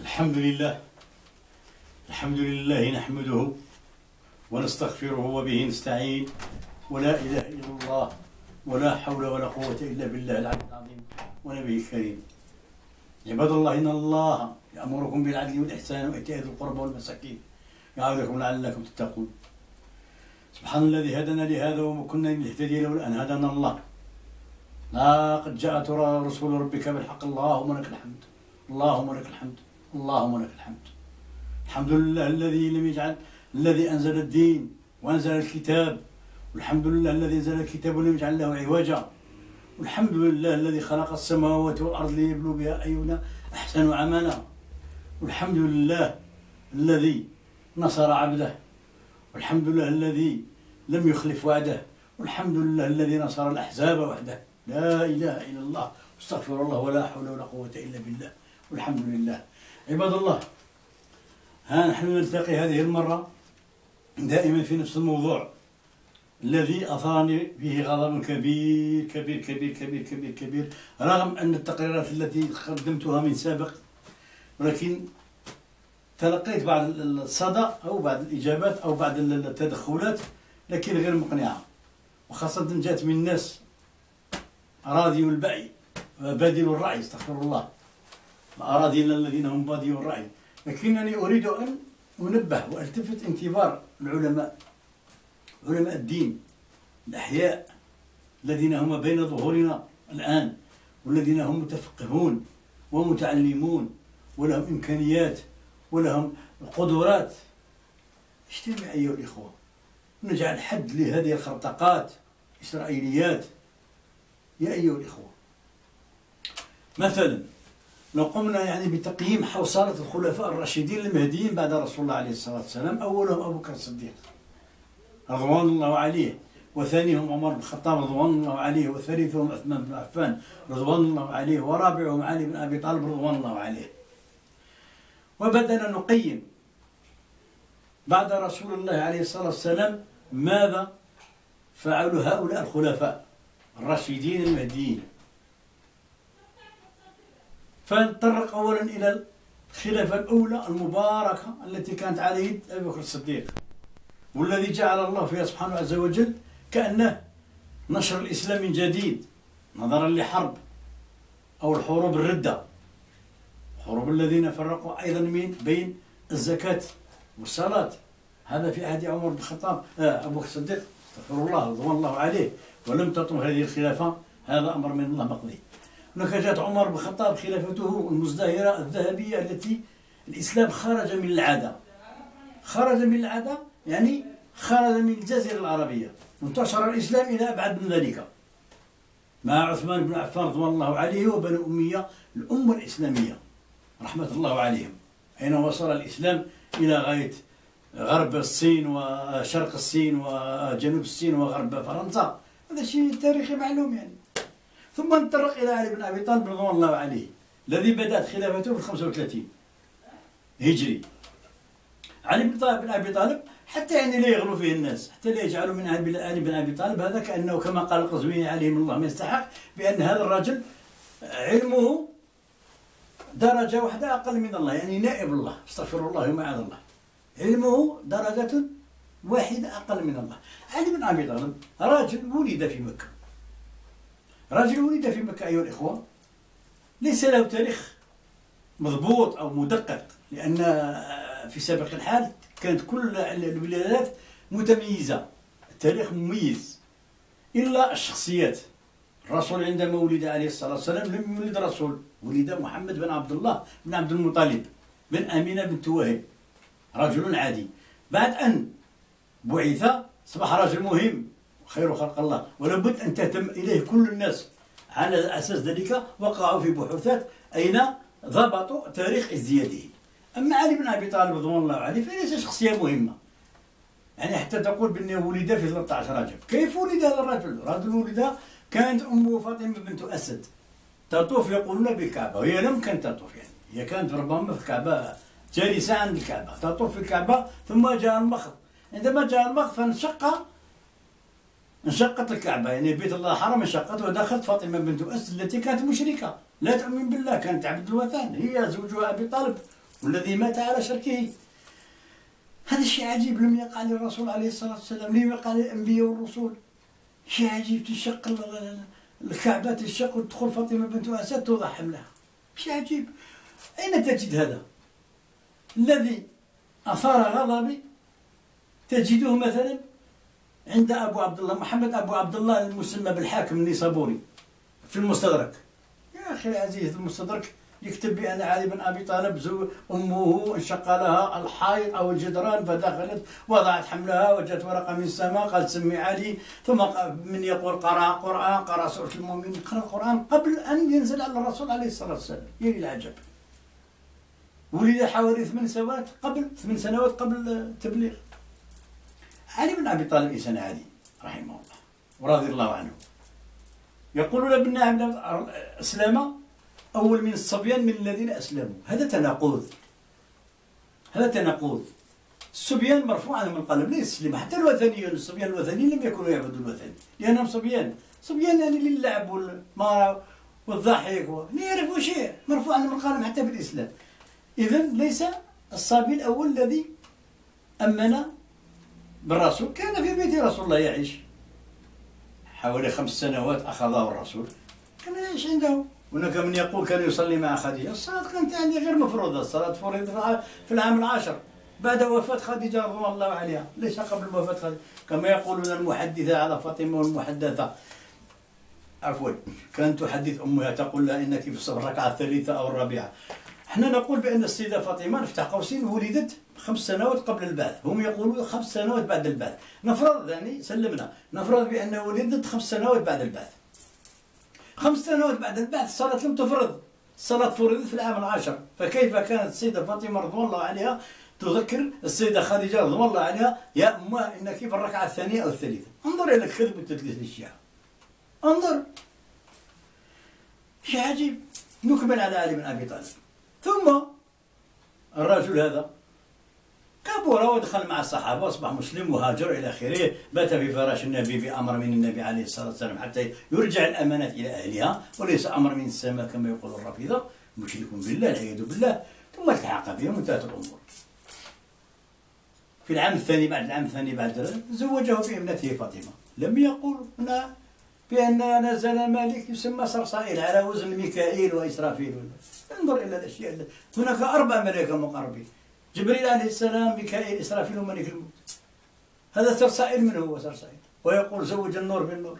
الحمد لله. الحمد لله نحمده ونستغفره وبه نستعين، ولا إله إلا الله ولا حول ولا قوة إلا بالله العلي العظيم ونبيه الكريم. عباد الله، إن الله يأمركم بالعدل والإحسان وإيتاء ذي القربى والمساكين يعظكم لعلكم تتقون. سبحان الذي هدانا لهذا وما كنا لنهتدي لولا أن هدانا الله. لقد جاءت رسول ربك بالحق، اللهم لك الحمد، اللهم لك الحمد، اللهم لك الحمد. الحمد لله الذي أنزل الدين وأنزل الكتاب، والحمد لله الذي أنزل الكتاب ولم يجعل له عوجا، والحمد لله الذي خلق السماوات والأرض ليبلو بها أينا أحسن عملا، والحمد لله الذي نصر عبده، والحمد لله الذي لم يخلف وعده، والحمد لله الذي نصر الأحزاب وحده. لا إله إلا الله، استغفر الله، ولا حول ولا قوة إلا بالله، والحمد لله. عباد الله، ها نحن نلتقي هذه المرة دائما في نفس الموضوع الذي أثارني فيه غضب كبير كبير كبير كبير كبير كبير، رغم أن التقريرات التي قدمتها من سابق، ولكن تلقيت بعض الصدى أو بعض الإجابات أو بعض التدخلات لكن غير مقنعة، وخاصة جاءت من ناس أراضي البعي بادل الرعي، استغفر الله، أراضينا الذين هم بادي الرعي. لكنني أريد أن أنبه وألتفت انتظار العلماء، علماء الدين الأحياء الذين هم بين ظهورنا الآن، والذين هم متفقهون ومتعلمون ولهم إمكانيات ولهم قدرات. اجتمع أيها الإخوة، نجعل حد لهذه الخرطقات الإسرائيليات. يا أيها الإخوة، مثلا لو قمنا بتقييم حوصلة الخلفاء الراشدين المهديين بعد رسول الله عليه الصلاة والسلام، أولهم أبو بكر الصديق رضوان الله عليه، وثانيهم عمر بن الخطاب رضوان الله عليه، وثالثهم عثمان بن عفان رضوان الله عليه، ورابعهم علي بن أبي طالب رضوان الله عليه. وبدأنا نقيم بعد رسول الله عليه الصلاة والسلام ماذا فعلوا هؤلاء الخلفاء الراشدين المهديين. فنتطرق أولا إلى الخلافة الأولى المباركة التي كانت على يد أبي بكر الصديق، والذي جعل الله فيها سبحانه عز وجل كأنه نشر الإسلام من جديد، نظرا لحرب أو الحروب الردة، حروب الذين فرقوا أيضا بين الزكاة والصلاة. هذا في عهد عمر بن الخطاب أبو بكر الصديق استغفر الله رضوان الله عليه، ولم تطم هذه الخلافة، هذا أمر من الله مقضي. هناك جاءت عمر بن الخطاب خلافته المزدهرة الذهبية التي الإسلام خرج من العادة، خرج من العادة يعني خرج من الجزيرة العربية، انتشر الإسلام إلى أبعد من ذلك، مع عثمان بن عفان رضوان الله عليه وبنو أمية الأمة الإسلامية رحمة الله عليهم، أين وصل الإسلام إلى غاية غرب الصين وشرق الصين وجنوب الصين وغرب فرنسا. هذا شيء تاريخي معلوم ثم نتطرق إلى علي بن أبي طالب رضوان الله عليه، الذي بدأت خلافته في 35 هجري. علي بن أبي طالب حتى لا يغلو فيه الناس، حتى لا يجعلوا من علي بن أبي طالب هذا كأنه كما قال القزويني عليه من الله ما يستحق، بأن هذا الرجل علمه درجة واحدة أقل من الله، يعني نائب الله، استغفر الله ومعاذ الله، علمه درجة واحدة أقل من الله. علي بن أبي طالب راجل ولد في مكة، رجل ولد في مكة أيها الإخوة، ليس له تاريخ مضبوط أو مدقق، لأن في سابق الحال كانت كل الولايات متميزة، التاريخ مميز، إلا الشخصيات. الرسول عندما ولد عليه الصلاة والسلام لم يولد رسول، ولد محمد بن عبد الله بن عبد المطلب بن أمينة بنت وهب، رجل عادي. بعد أن بعث أصبح رجل مهم، خير خلق الله، ولابد أن تهتم إليه كل الناس. على أساس ذلك وقعوا في بحوثات أين ضبطوا تاريخ ازدياده. أما علي بن أبي طالب رضوان الله عليه فليس شخصية مهمة، يعني حتى تقول بأنه ولد في 13 رجب. كيف ولد هذا الرجل؟ رجل ولد كانت أمه فاطمة بنت أسد تطوف يقولون بالكعبة، وهي لم كانت تطوف، يعني هي كانت ربما في الكعبة جالسة عند الكعبة تطوف في الكعبة، ثم جاء المخض، عندما جاء المخض انشقت الكعبة، يعني بيت الله الحرام انشقت، ودخلت فاطمة بنت أسد التي كانت مشركة لا تؤمن بالله، كانت تعبد الوثن، هي زوجها أبي طالب والذي مات على شركه. هذا الشيء عجيب، لم يقع للرسول عليه الصلاة والسلام، لم يقع للأنبياء والرسول. شيء عجيب، تنشق الكعبة، تنشق وتدخل فاطمة بنت أسد توضع حملها. شيء عجيب. أين تجد هذا؟ الذي أثار غضبي تجده مثلا عند أبو عبد الله محمد أبو عبد الله المسمى بالحاكم النيسابوري في المستدرك. يا أخي العزيز، المستدرك يكتب بأن علي بن أبي طالب أمه انشق لها الحائط أو الجدران فدخلت وضعت حملها وجدت ورقة من السماء قالت سمي علي، ثم من يقول قرأ قرآن، قرأ سورة المؤمنين، قرأ القرآن قبل أن ينزل على الرسول عليه الصلاة والسلام. يا العجب. ولد حوالي 8 سنوات قبل التبليغ. علي بن أبي طالب إنسان عادي رحمه الله ورضي الله عنه. يقولون بأن أسلم أول من الصبيان من الذين أسلموا. هذا تناقض، هذا تناقض. الصبيان مرفوع عنهم القلم، ليس السلم. حتى الوثنيون، الصبيان الوثنيين لم يكونوا يعبدوا الوثن لأنهم صبيان يعني للعب والمارة والضحك لا يعرفوا شيء، مرفوع عنهم القلم حتى في الإسلام. إذن ليس الصبي الأول الذي أمن بالرسول، كان في بيت رسول الله يعيش حوالي 5 سنوات أخذه الرسول، كان يعيش عنده. هناك من يقول كان يصلي مع خديجة. الصلاة كانت يعني غير مفروضة، الصلاة فرضت في العام العاشر بعد وفاة خديجة رضي الله عليها، ليس قبل وفاة خديجة كما يقولون المحدثة على فاطمة والمحدثة. عفوا، كانت تحدث أمها تقول لها إنك في الركعة الثالثة أو الرابعة. احنا نقول بأن السيدة فاطمة نفتح قوسين ولدت 5 سنوات قبل البعث، هم يقولون 5 سنوات بعد البعث. نفرض يعني سلمنا، نفرض بأنها ولدت 5 سنوات بعد البعث. 5 سنوات بعد البعث الصلاة لم تفرض، الصلاة فرضت في العام العاشر، فكيف كانت السيدة فاطمة رضوان الله عليها تذكر السيدة خديجة رضوان الله عليها يا أمه إنك في الركعة الثانية أو الثالثة؟ انظر إلى الكذب والتدليس للشيعة، انظر. شيء عجيب. نكمل على علي بن أبي طالب. ثم الرجل هذا كبر ودخل مع الصحابة، أصبح مسلم وهاجر إلى آخره، بات في فراش النبي بأمر من النبي عليه الصلاة والسلام حتى يرجع الأمانات إلى أهلها، وليس أمر من السماء كما يقول الرافضة، مشرك بالله والعياذ بالله. ثم التحق بهم وانتهت الأمور. في العام الثاني بعد زوجه بابنته فاطمة. لم يقل هنا بأن نزل ملك يسمى صرصائيل على وزن ميكائيل وإسرافيل. انظر إلى الأشياء. هناك 4 ملائكة مقربين، جبريل عليه السلام، ميكائيل، إسرافيل وملك الموت. هذا صرصائيل. من هو صرصائيل؟ ويقول زوج النور بالنور.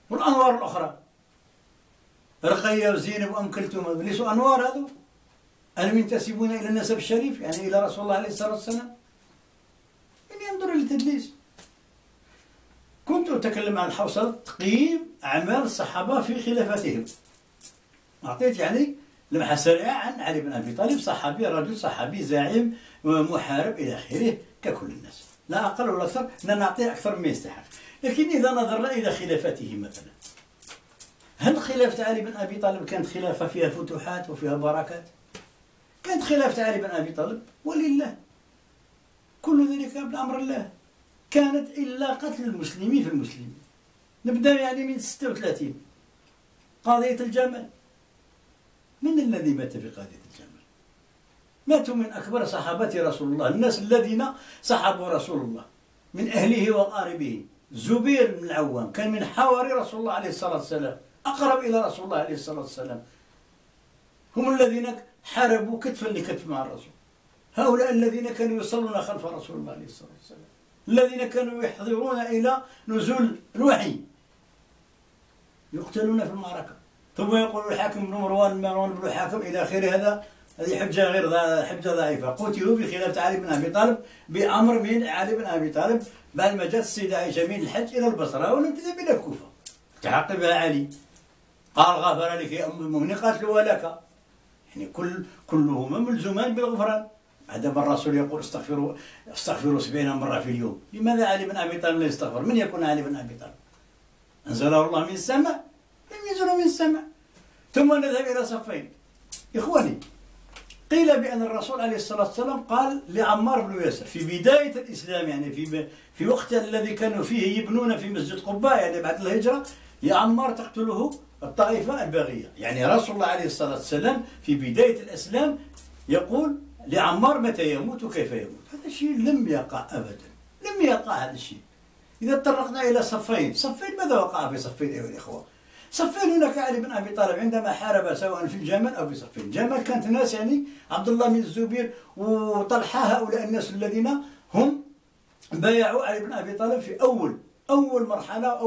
والأنوار الأخرى رقية وزينب وأم كلثوم ليسوا أنوار؟ هذو ألم ينتسبون إلى النسب الشريف، يعني إلى رسول الله عليه الصلاة والسلام؟ يعني انظر إلى التدليس. كنت أتكلم عن حوصلة تقييم أعمال الصحابة في خلافتهم. أعطيت يعني لمحة سريعة عن علي بن أبي طالب، صحابي، رجل صحابي زعيم محارب إلى آخره ككل الناس، لا أقل ولا أكثر، نعطيه أكثر مما يستحق. لكن إذا نظرنا إلى خلافته مثلا، هل خلافة علي بن أبي طالب كانت خلافة فيها فتوحات وفيها بركات؟ كانت خلافة علي بن أبي طالب ولله، كل ذلك بأمر الله. كانت إلا قتل المسلمين في المسلمين. نبدأ يعني من 36 قضية الجمل. من الذي مات في قضية الجمل؟ ماتوا من أكبر صحابة رسول الله، الناس الذين صحبوا رسول الله من أهله وأقاربه. زبير بن العوام كان من حواري رسول الله عليه الصلاة والسلام، أقرب إلى رسول الله عليه الصلاة والسلام، هم الذين حاربوا كتفا لكتف مع الرسول. هؤلاء الذين كانوا يصلون خلف رسول الله عليه الصلاة والسلام، الذين كانوا يحضرون إلى نزول الوحي، يقتلون في المعركة. ثم يقول الحاكم بن مروان بن الحاكم إلى آخره، هذه حجة ضعيفة. قتلوا في خلافة علي بن أبي طالب بأمر من علي بن أبي طالب بعد ما جاءت السيدة عائشة من الحج إلى البصرة ولم تذهب إلى الكوفة، تعقبها علي قال غفر لك يا أم المؤمنين، قالت له ولك، يعني كلهما ملزومان بالغفران. عندما الرسول يقول استغفروا 70 مرة في اليوم، لماذا علي بن أبي طالب لا يستغفر؟ من يكون علي بن أبي طالب؟ أنزله الله من السماء؟ لم ينزله من السماء. ثم نذهب إلى صفين. إخواني، قيل بأن الرسول عليه الصلاة والسلام قال لعمار بن ياسر في بداية الإسلام، يعني في وقت الذي كانوا فيه يبنون في مسجد قباء، يعني بعد الهجرة، يا عمار تقتله الطائفة الباغية. يعني رسول الله عليه الصلاة والسلام في بداية الإسلام يقول لعمار متى يموت وكيف يموت. هذا الشيء لم يقع أبدا، لم يقع هذا الشيء. إذا تطرقنا إلى صفين، ماذا وقع في صفين أيها الإخوة؟ صفين هناك علي بن أبي طالب عندما حارب سواء في الجمل أو في صفين. الجمل كانت ناس يعني عبد الله بن الزبير وطلحة، هؤلاء الناس الذين هم بايعوا علي بن أبي طالب في أول مرحلة،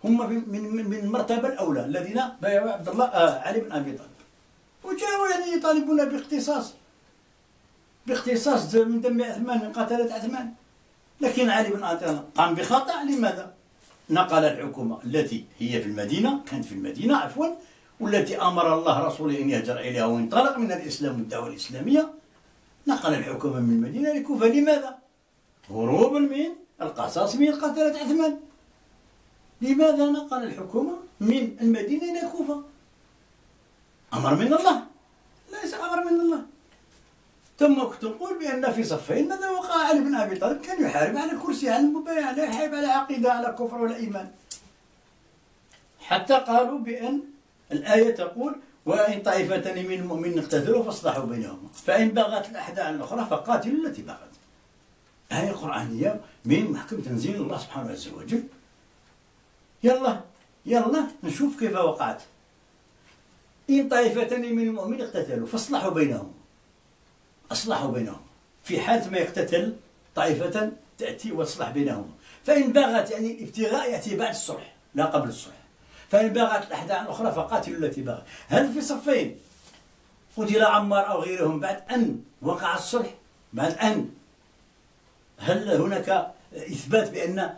هم من المرتبة الأولى الذين بايعوا عبد الله علي بن أبي طالب، وجاءوا يعني يطالبون باختصاص من دم عثمان، من قتلة عثمان. لكن علي بن أبي طالب قام بخطأ. لماذا؟ نقل الحكومة التي هي في المدينة، كانت في المدينة عفوا، والتي أمر الله رسوله أن يهجر إليها وينطلق من الإسلام والدعوة الإسلامية، نقل الحكومة من المدينة لكوفة. لماذا؟ هروبا من القصاص من قتلة عثمان. لماذا نقل الحكومة من المدينة إلى كوفة؟ أمر من الله، ليس أمر من الله. ثم كنت نقول بأن في صفين ماذا وقع علي بن أبي طالب؟ كان يحارب على الكرسي، على المبايعة، لا يحارب على عقيدة، على كفر ولا إيمان. حتى قالوا بأن الآية تقول: وإن طائفتان من المؤمنين اقتتلوا فاصلحوا بينهما فإن بغت الأحدى على الأخرى فقاتلوا التي بغت. آية قرآنية من محكم تنزيل الله سبحانه عز وجل. يلا نشوف كيف وقعت. إن طائفتان من المؤمنين اقتتلوا فاصلحوا بينهم. أصلحوا بينهم في حالة ما يقتتل طائفة تأتي وتصلح بينهما. فإن بغت يعني الابتغاء يأتي بعد الصلح لا قبل الصلح. فإن بغت الأحدى عن الأخرى فقاتلوا التي بغت. هل في صفين قتل عمار أو غيرهم بعد أن وقع الصلح؟ بعد أن هل هناك إثبات بأن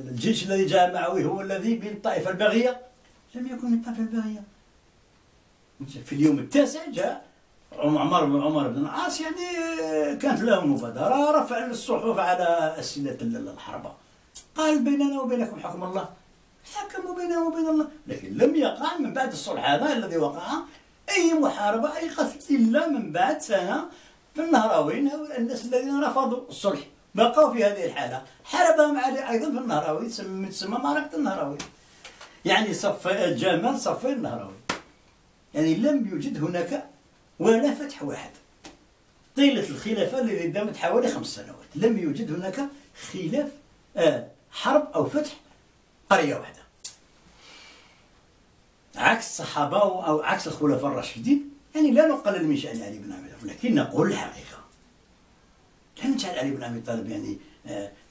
الجيش الذي جاء معه هو الذي من الطائفة الباغية؟ لم يكن من الطائفة الباغية. في اليوم التاسع جاء عمر بن العاص، يعني كانت له مبادرة، رفع الصحف على أسئلة الحرب، قال: بيننا وبينكم حكم الله، حكموا بيننا وبين الله. لكن لم يقع من بعد الصلح هذا الذي وقع أي محاربة، أي قتل، إلا من بعد سنة في النهراوين. هؤلاء الناس الذين رفضوا الصلح بقوا في هذه الحالة. حاربهم علي أيضا في النهراوي، تسمى معركة النهراوي، يعني جمال صفي النهراوي. يعني لم يوجد هناك ولا فتح واحد طيلة الخلافة التي دامت حوالي 5 سنوات. لم يوجد هناك خلاف حرب أو فتح قرية واحدة، عكس الصحابة أو عكس الخلفاء الراشدين. يعني لا نقلل من شأن علي بن أبي طالب، لكن نقول الحقيقة. لا نجعل علي بن أبي طالب يعني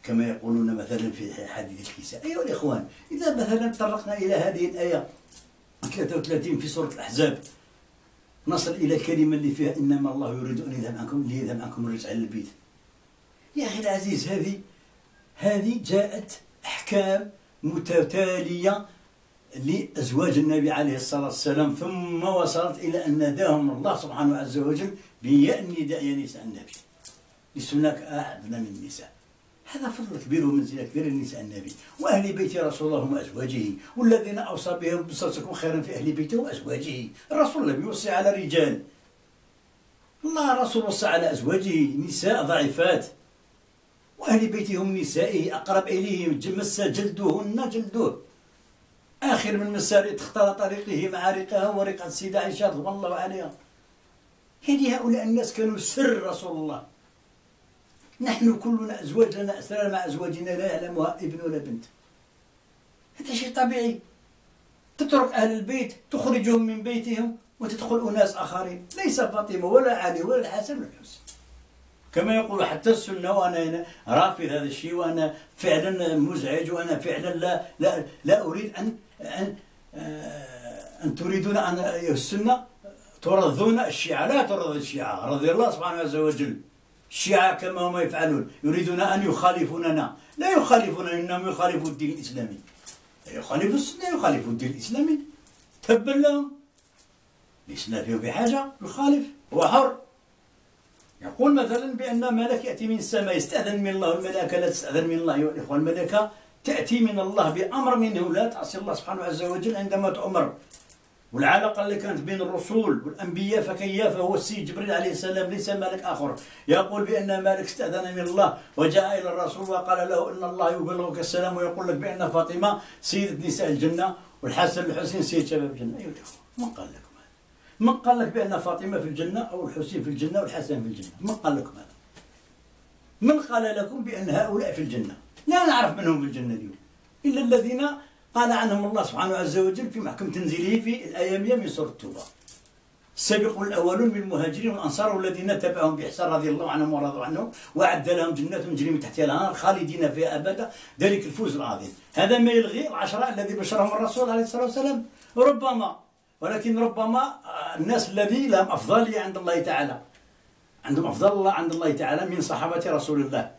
كما يقولون مثلا في حديث الكساء. أيها الإخوان، إذا مثلا تطرقنا إلى هذه الآية 33 في سورة الأحزاب، نصل إلى الكلمة اللي فيها: إنما الله يريد أن يذهب عنكم الرجس على البيت. يا أخي العزيز، هذه جاءت أحكام متتالية لأزواج النبي عليه الصلاة والسلام، ثم وصلت إلى أن ناداهم الله سبحانه عز وجل بياء النداء: يا نساء النبي لستنك أعدنا من النساء. هذا فضل كبير ومنزلة كبيرة لنساء النبي وأهل بيت رسول الله هم أزواجه، والذين أوصى بهم بصوتكم خيرا في أهل بيته وأزواجه. الرسول لم يوصي على رجال، الله الرسول وصى على أزواجه، نساء ضعيفات، وأهل بيته هم نسائه أقرب إليه، مس جلدهن جلدوه. آخر من مسار اختار طريقه مع رقها ورقة السيدة عائشة رضي الله عنها. يعني هؤلاء الناس كانوا سر رسول الله. نحن كلنا أزواج، لنا أسرار مع أزواجنا لا يعلمها ابن ولا بنت. هذا شيء طبيعي. تترك أهل البيت، تخرجهم من بيتهم وتدخل أناس آخرين، ليس فاطمة ولا علي ولا الحسن ولا الحسين. كما يقول حتى السنة، وأنا رافض هذا الشيء، وأنا فعلا مزعج، وأنا فعلا لا أريد أن تريدون أن السنة ترضون الشيعة. لا ترضى الشيعة، رضي الله سبحانه عز وجل. الشيعة كما هم يفعلون يريدون أن يخالفوننا، لا يخالفوننا، إنهم يخالفوا الدين الإسلامي، يخالفوا السنة، يخالفوا الدين الإسلامي. تبا لهم، الإسلام فيه بحاجة يخالف، هو حر. يقول مثلا بأن ملك يأتي من السماء يستأذن من الله، الملائكة لا تستأذن من الله. يا إخوان، الملائكة تأتي من الله بأمر منه، لا تعصي الله سبحانه عز وجل عندما تؤمر. والعلاقة اللي كانت بين الرسول والأنبياء فكيف هو السيد جبريل عليه السلام، ليس ملك آخر. يقول بأن مالك استأذن من الله وجاء إلى الرسول وقال له إن الله يبلغك السلام ويقول لك بأن فاطمة سيدة نساء الجنة والحسن والحسين سيد شباب الجنة. أيها الأخوة، من قال لكم هذا؟ من قال لك بأن فاطمة في الجنة أو الحسين في الجنة والحسن في الجنة؟ من قال لكم هذا؟ من قال لكم بأن هؤلاء في الجنة؟ لا نعرف من هم في الجنة اليوم إلا الذين قال عنهم الله سبحانه عز وجل في محكم تنزيله في الآية 100 من سورة التوبة. السابقون الأولون من المهاجرين والأنصار والذين تبعهم بإحسان رضي الله عنهم ورضوا عنه وأعد لهم جنات تجري من تحتها الأنهار خالدين فيها أبدا ذلك الفوز العظيم. هذا ما يلغي العشرة الذي بشرهم الرسول عليه الصلاة والسلام ولكن ربما الناس الذي لهم أفضلية عند الله تعالى، عندهم أفضل الله عند الله تعالى من صحابة رسول الله،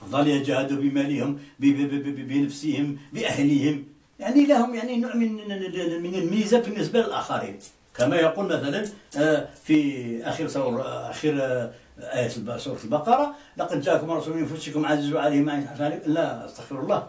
أفضلية جاهدوا بمالهم بنفسهم بأهليهم، يعني لهم يعني نوع من الميزة بالنسبة للآخرين. كما يقول مثلا في آخر آية سورة البقرة: لقد جاءكم رسول من أنفسكم عزيز عليه ما عنتم. لا استغفر الله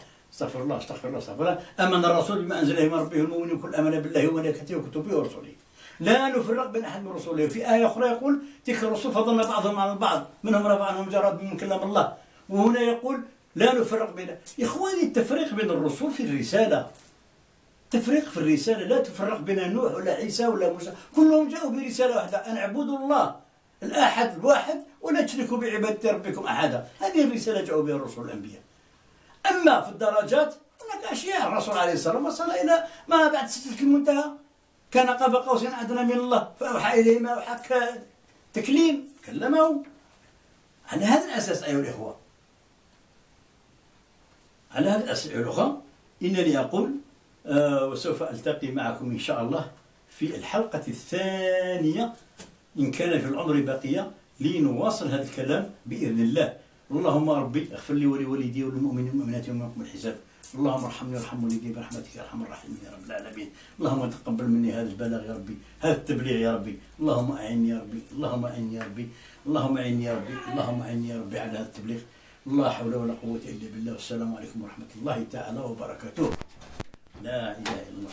آمن الرسول بما أنزل إليه من ربه المؤمنون كل آمن بالله وملائكته وكتبه ورسله لا نفرق بين أحد من رسله. في آية أخرى يقول: تلك الرسل فضلنا بعضهم على البعض منهم رفع عنهم جراد من كلام الله. وهنا يقول: لا نفرق بين. إخواني، التفريق بين الرسل في الرسالة، تفريق في الرسالة، لا تفرق بين نوح ولا عيسى ولا موسى، كلهم جاءوا برسالة واحدة: أن اعبدوا الله الأحد الواحد ولا تشركوا بعبادة ربكم أحدا. هذه الرسالة جاءوا بها الرسل الأنبياء. أما في الدرجات هناك أشياء الرسول عليه الصلاة والسلام وصل إلى ما بعد سدرة المنتهى، كان قاب قوسين أدنى من الله فأوحى إليه ما أوحى تكليم، كلمه. على هذا الأساس أيها الإخوة، على هذا الأساس أيها الأخوة، إنني أقول وسوف ألتقي معكم إن شاء الله في الحلقة الثانية إن كان في العمر بقية لنواصل هذا الكلام بإذن الله. اللهم ربي اغفر لي ولوالدي وللمؤمنين والمؤمنات يوم يقوم الحساب. اللهم ارحمني وارحم والدي برحمتك يا ارحم الراحمين يا رب العالمين. اللهم تقبل مني هذا البلاغ يا ربي، هذا التبليغ يا ربي. اللهم اعني يا ربي، اللهم اعني يا ربي، اللهم اعني يا ربي، اللهم اعني يا ربي على هذا التبليغ. لا حول ولا قوة إلا بالله. والسلام عليكم ورحمة الله تعالى وبركاته. لا إله إلا الله.